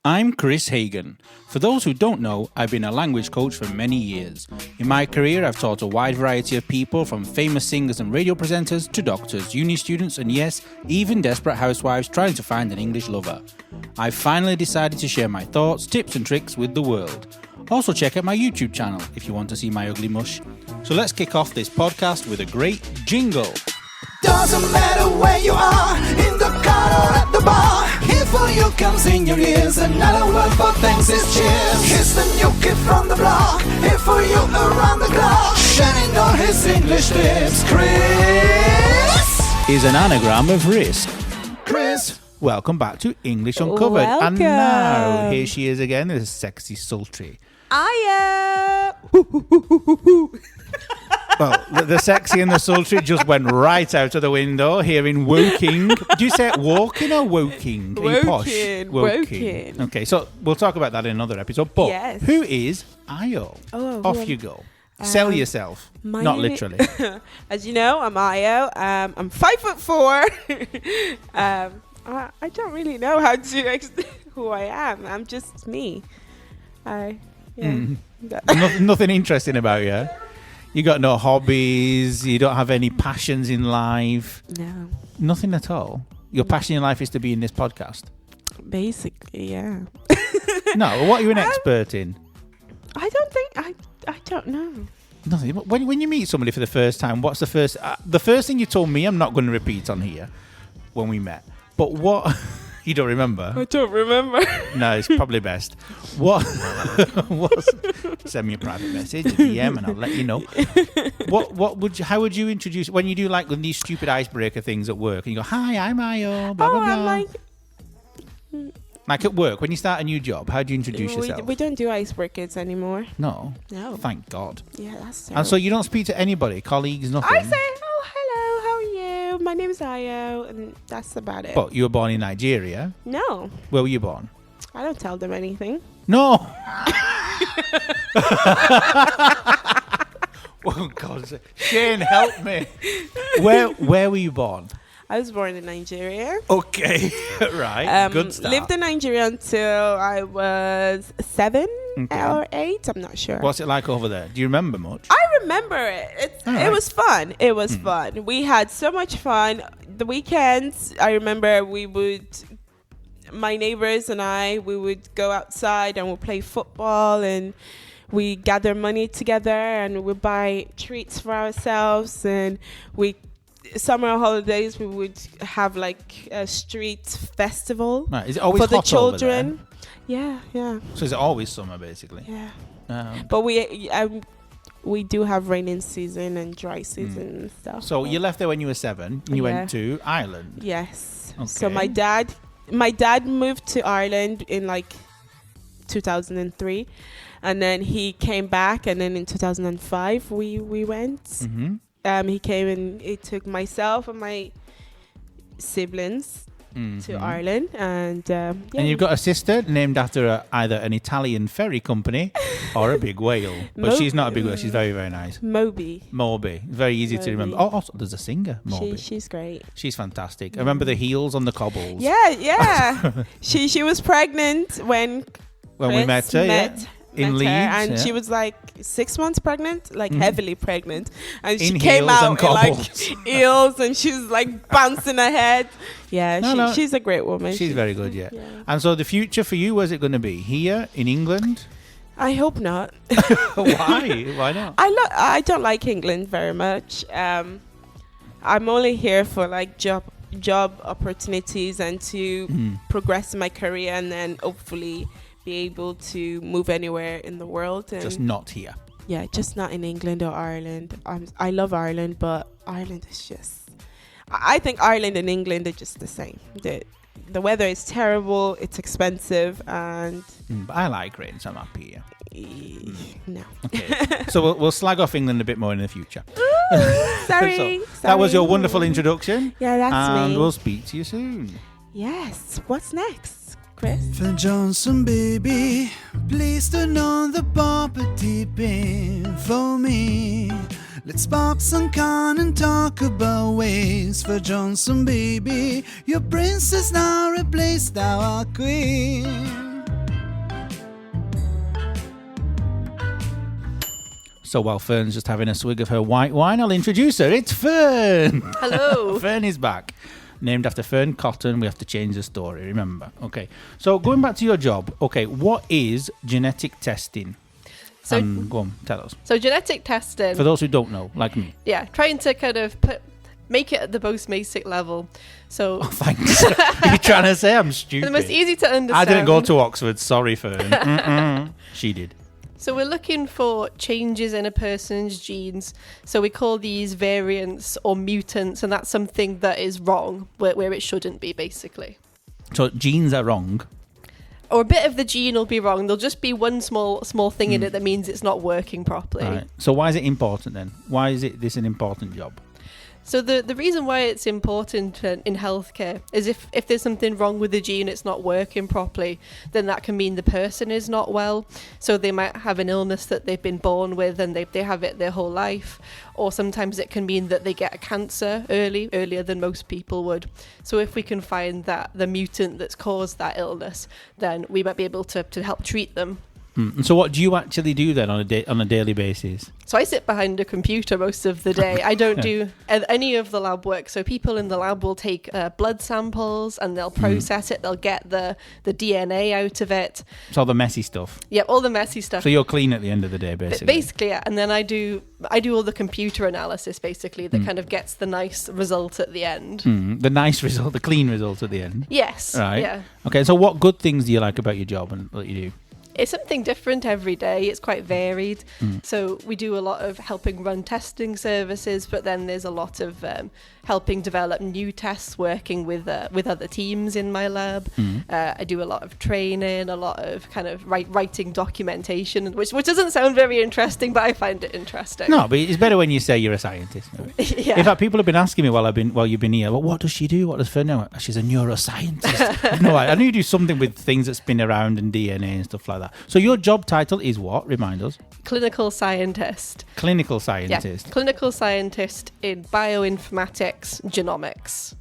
I'm Kris Hagan. For those who don't know, I've been a language coach for many years. In my career, I've taught a wide variety of people, from famous singers and radio presenters to doctors, uni students, and yes, even desperate housewives trying to find an English lover. I've finally decided to share my thoughts, tips and tricks with the world. Also check out my YouTube channel if you want to see my ugly mush. So let's kick off this podcast with a great jingle. Doesn't matter where you are, in the car or at the bar. Here for you comes in your ears, another word for thanks is cheers. Here's the new kid from the block, here for you around the clock, shining all his English tips. Kris is an anagram of risk. Kris, welcome back to English Uncovered. Welcome. And now, here she is again, this sexy, sultry. Well, the sexy and the sultry just went right out of the window here in Woking. Do you say it walking or Woking? Are you posh? Woking. Okay, so we'll talk about that in another episode. But yes. Who is Io? Off you go. Sell yourself. Not literally. As you know, I'm Io. I'm 5'4". I don't really know how to who I am. I'm just me. Nothing interesting about you. You got no hobbies. You don't have any passions in life. No. Nothing at all. Your passion in life is to be in this podcast. Basically, yeah. No, what are you an expert in? I don't think I don't know. Nothing. When you meet somebody for the first time, what's the first? The first thing you told me, I'm not going to repeat on here when we met. But what? You don't remember? I don't remember. No, it's probably best. What? Send me a private message, a DM, and I'll let you know. How would you introduce when you do like these stupid icebreaker things at work? And you go, "Hi, I'm Io." Blah blah blah. I'm like at work when you start a new job. How do you introduce yourself? We don't do icebreakers anymore. No. Thank God. Yeah, that's terrible. And so you don't speak to anybody, colleagues, nothing. I say, "Oh, hello, how are you? My name is Io," and that's about it. But you were born in Nigeria. No. Where were you born? I don't tell them anything. No. Oh God, Shane, help me. Where were you born? I was born in Nigeria. Okay, right. Good start. Lived in Nigeria until I was 7 or 8. I'm not sure. What's it like over there? Do you remember much? I remember it. It was fun. It was fun. We had so much fun. The weekends, I remember my neighbors and we would go outside and we'd play football, and we gather money together and we buy treats for ourselves, and summer holidays we would have like a street festival. Right. Is it always for the hot children? Over there? Yeah. So is it always summer basically? Yeah. But we do have raining season and dry season and stuff. So you left there when you were 7 and you went to Ireland. Yes. Okay. So my dad moved to Ireland in like 2003, and then he came back, and then in 2005 we went. Mm-hmm. He came and he took myself and my siblings to Ireland, and and you've got a sister named after either an Italian ferry company or a big whale, but she's not a big whale. She's very, very nice. Moby. Very easy to remember. Oh, also, there's a singer, Moby. She's great. She's fantastic. I remember the heels on the cobbles. Yeah. she was pregnant when we met her. In Leeds, and she was like 6 months pregnant, like heavily pregnant, and she in came out in like heels, and she's like bouncing her head. Yeah, she's a great woman. She's very good, yeah. And so the future for you, where's it going to be? Here in England? I hope not. Why? Why not? I don't like England very much. I'm only here for like job opportunities and to progress in my career, and then hopefully be able to move anywhere in the world. And just not here. Yeah, just not in England or Ireland. I love Ireland, but Ireland is just... I think Ireland and England are just the same. The weather is terrible, it's expensive, and... But I like rain, so I'm happy here. No. Okay. So we'll slag off England a bit more in the future. Sorry. That was your wonderful introduction. Yeah, that's me. And we'll speak to you soon. Yes. What's next, Kris? For Johnson, baby, please turn on the bumper deep in for me. Let's pop some con and talk about ways. For Johnson, baby, your princess now replaced our queen. So while Fern's just having a swig of her white wine, I'll introduce her. It's Fern. Hello. Fern is back. Named after Fern Cotton, we have to change the story, remember? Okay. So going back to your job, okay, what is genetic testing? So Go on, tell us. So genetic testing. For those who don't know, like me. Yeah, trying to kind of make it at the most basic level. So Thanks. You're trying to say I'm stupid. the most easy to understand. I didn't go to Oxford. Sorry, Fern. She did. So we're looking for changes in a person's genes. So we call these variants or mutants, and that's something that is wrong, where it shouldn't be, basically. So genes are wrong. Or a bit of the gene will be wrong. There'll just be one small thing in it that means it's not working properly. Right. So why is it important then? Why is this an important job? So the reason why it's important in healthcare is if there's something wrong with the gene, it's not working properly, then that can mean the person is not well. So they might have an illness that they've been born with and they have it their whole life. Or sometimes it can mean that they get a cancer earlier than most people would. So if we can find that the mutant that's caused that illness, then we might be able to help treat them. And so what do you actually do then on a daily basis? So I sit behind a computer most of the day. I don't do any of the lab work. So people in the lab will take blood samples and they'll process it. They'll get the DNA out of it. It's all the messy stuff. Yeah, all the messy stuff. So you're clean at the end of the day, basically. Basically, yeah. And then I do all the computer analysis, basically, that kind of gets the nice result at the end. The nice result, the clean result at the end. Yes. Right. Yeah. Okay, so what good things do you like about your job and what you do? It's something different every day. It's quite varied. So we do a lot of helping run testing services, but then there's a lot of helping develop new tests, working with other teams in my lab. I do a lot of training, a lot of kind of writing documentation, which doesn't sound very interesting, but I find it interesting. No, but it's better when you say you're a scientist. Yeah. In fact, people have been asking me while you've been here, well, what does she do? What does Fern know? She's a neuroscientist. No, I know you do something with things that spin around and DNA and stuff like that. So your job title is what? Remind us. Clinical scientist. Clinical scientist. Yeah. Clinical scientist in bioinformatics, genomics.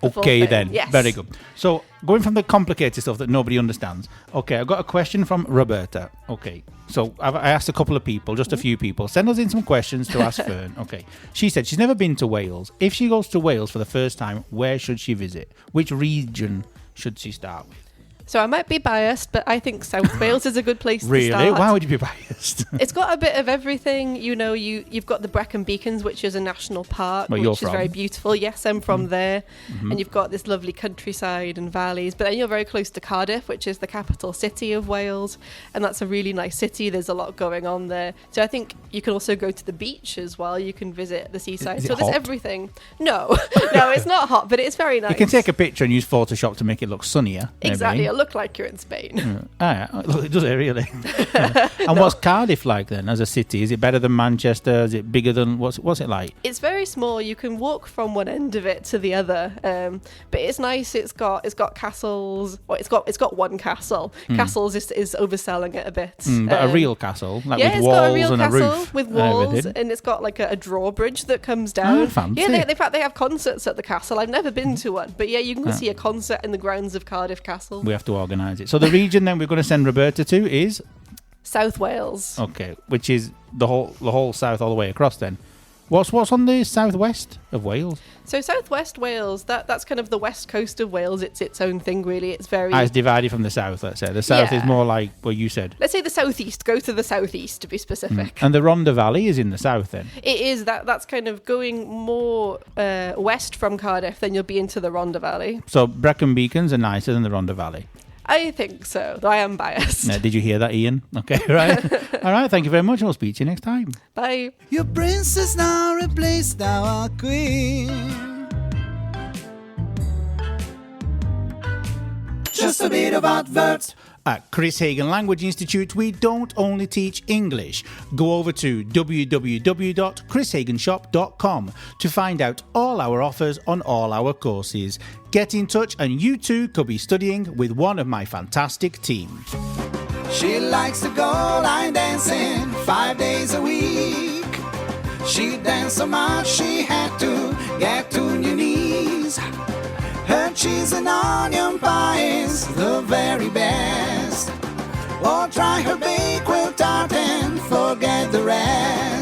Okay, then. Yes. Very good. So going from the complicated stuff that nobody understands. Okay, I've got a question from Roberta. Okay, so I asked a couple of people, just a few people. Send us in some questions to ask Fern. Okay. She said she's never been to Wales. If she goes to Wales for the first time, where should she visit? Which region should she start with? So I might be biased, but I think South Wales is a good place to start. Really? Why would you be biased? It's got a bit of everything. You know, you've got the Brecon Beacons, which is a national park, Where which you're is from. very beautiful. Yes, I'm from there. And you've got this lovely countryside and valleys. But then you're very close to Cardiff, which is the capital city of Wales. And that's a really nice city. There's a lot going on there. So I think you can also go to the beach as well. You can visit the seaside. Is it so there's hot? everything. No, no, it's not hot, but it's very nice. You can take a picture and use Photoshop to make it look sunnier. Maybe. Exactly. It'll look like you're in Spain. Look, it does it really. And what's Cardiff like then as a city? Is it better than Manchester? Is it bigger than what's it like? It's very small. You can walk from one end of it to the other, but it's nice. It's got castles. Well, it's got one castle. Castles is overselling it a bit. But a real castle, like yeah, with it's got a walls real and a castle roof with and walls, everything. and it's got like a drawbridge that comes down. Oh, fancy. Yeah, in fact they have concerts at the castle. I've never been to one, but yeah, you can see a concert in the grounds of Cardiff Castle. We have to organise it. So the region then we're going to send Roberta to is South Wales. okay, which is the whole south all the way across. Then, what's on the southwest of Wales? So southwest Wales, that's kind of the west coast of Wales. It's its own thing, really. It's very. It's divided from the south. Let's say the south is more like what you said. Let's say the southeast. Go to the southeast to be specific. And the Rhondda Valley is in the south. Then it is that's kind of going more west from Cardiff. Then you'll be into the Rhondda Valley. so Brecon Beacons are nicer than the Rhondda Valley. I think so, though I am biased. Did you hear that, Ian? Okay, right. All right, thank you very much. We'll speak to you next time. Bye. Your princess now replaced our queen. Just a bit of adverts. At Kris Hagan Language Institute, we don't only teach English. Go over to www.chrishaganshop.com to find out all our offers on all our courses. Get in touch and you too could be studying with one of my fantastic team. She likes to go line dancing 5 days a week. She danced so much she had to get on your knees. Her cheese and onion pie is the very best. Or try her baked tart and forget the rest.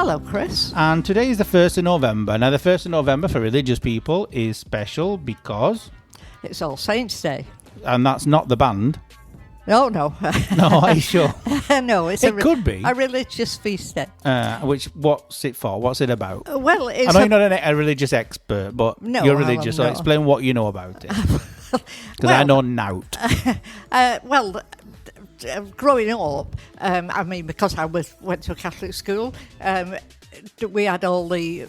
Hello, Kris. And today is the 1st of November. Now, the 1st of November for religious people is special because... It's All Saints' Day. And that's not the band. No. No, are you sure? No, it could be. A religious feast day. What's it for? What's it about? Well, it's I know you're not a religious expert, but no, you're religious, so no. explain what you know about it. Because I know nout. Growing up, because I went to a Catholic school, we had all the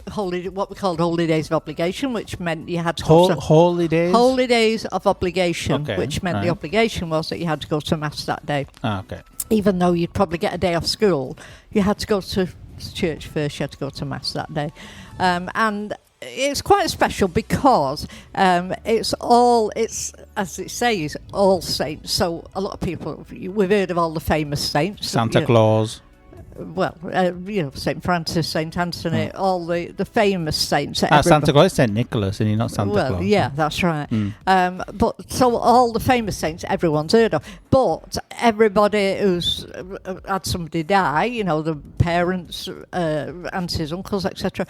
what we called holy days of obligation, which meant you had to go to holy days of obligation, okay, which meant the obligation was that you had to go to mass that day. Okay. Even though you'd probably get a day off school, you had to go to church first. You had to go to mass that day, and it's quite special because it's as it says, all saints. So a lot of people, we've heard of all the famous saints. Santa Claus. Well, St. Francis, St. Anthony, all the famous saints. Santa Claus is St. Nicholas, and you're not Santa Claus. Well, yeah, that's right. But so all the famous saints everyone's heard of. But everybody who's had somebody die, the parents, aunties, uncles, etc.,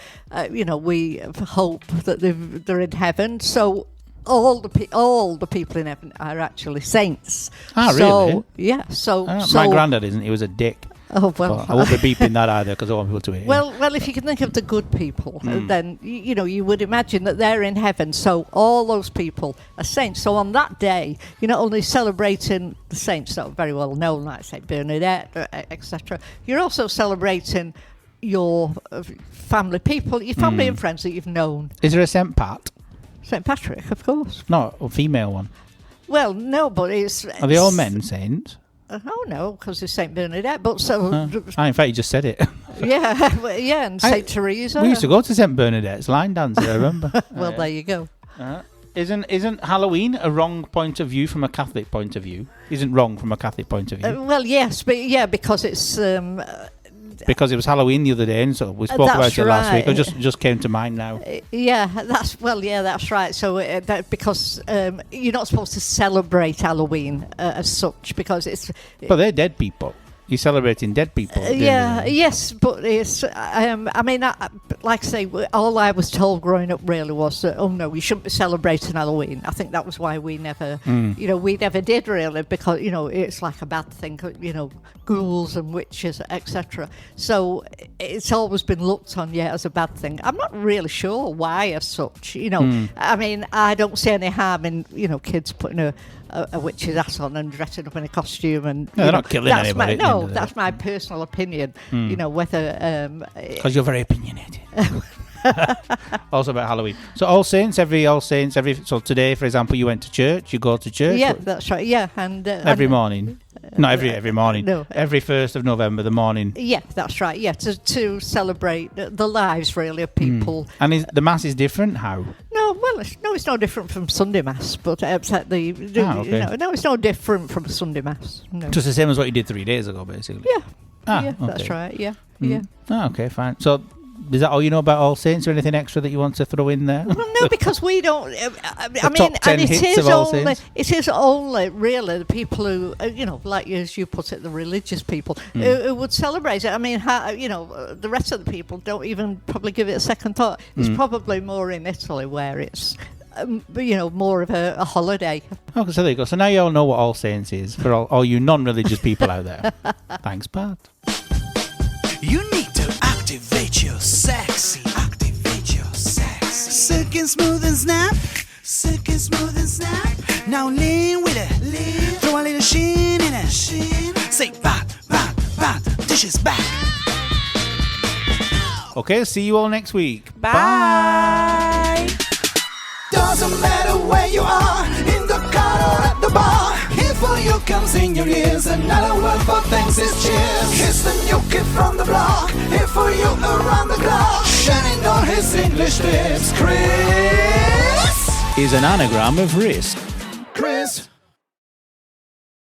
we hope that they're in heaven. So all the people in heaven are actually saints. Really? Yeah. So my granddad isn't. He was a dick. Oh, well. I won't be beeping that either because I want people to hear. Well, if you can think of the good people, then, you would imagine that they're in heaven. So all those people are saints. So on that day, you're not only celebrating the saints that are very well known, like St. Bernadette, etc. You're also celebrating your family people, your family and friends that you've known. Is there a St. Pat? St. Patrick, of course. No, a female one. Well, no, but Are they all men saints? Oh no, because it's St. Bernadette. But so, in fact, you just said it. yeah, and St. Teresa. We used to go to St. Bernadette's line dance. I remember. Well, there you go. Isn't Halloween a wrong point of view from a Catholic point of view? Isn't wrong from a Catholic point of view? Well, yes, but because it's. Because it was Halloween the other day, and so we spoke about it last week. It just came to mind now. That's right. So because you're not supposed to celebrate Halloween as such because it's. But they're dead people. You're celebrating dead people. Yes, but it's. like I say, all I was told growing up really was that we shouldn't be celebrating Halloween. I think that was why we never, we never did really because it's like a bad thing, ghouls and witches, etc. So it's always been looked on as a bad thing. I'm not really sure why as such. I don't see any harm in kids putting a witch's ass on and dressing up in a costume and they're not killing anybody. That's my personal opinion. Whether because you're very opinionated. Also about Halloween. So All Saints. So today, for example, you went to church. You go to church. Yeah, that's right. Yeah, and every morning. Not every morning. No, every 1st of November, the morning. Yeah, that's right. Yeah, to celebrate the lives really of people. And the mass is different. How? No, well, it's no different from Sunday Mass, but except it's no different from Sunday Mass. No. Just the same as what you did 3 days ago, basically. Yeah. Okay. That's right. Yeah. Yeah. Okay, fine. So. Is that all you know about All Saints, or anything extra that you want to throw in there? Well, no, because we don't. It is only really the people who, like as you put it, the religious people who would celebrate it. I mean, the rest of the people don't even probably give it a second thought. It's probably more in Italy where it's. More of a holiday. Okay, so there you go. So now you all know what All Saints is for all you non-religious people out there. Thanks, Pat. You need to activate your sexy. Silk and smooth and snap. Now lean with it. Throw a little sheen in it. Say bat, dishes back. Okay, see you all next week. Bye. Doesn't matter where you are, in the car or at the bar. Here for you comes in your ears, another word for thanks is cheers. Here's the new kid from the block, here for you around the clock. Shining on his English lips, Kris is an anagram of risk.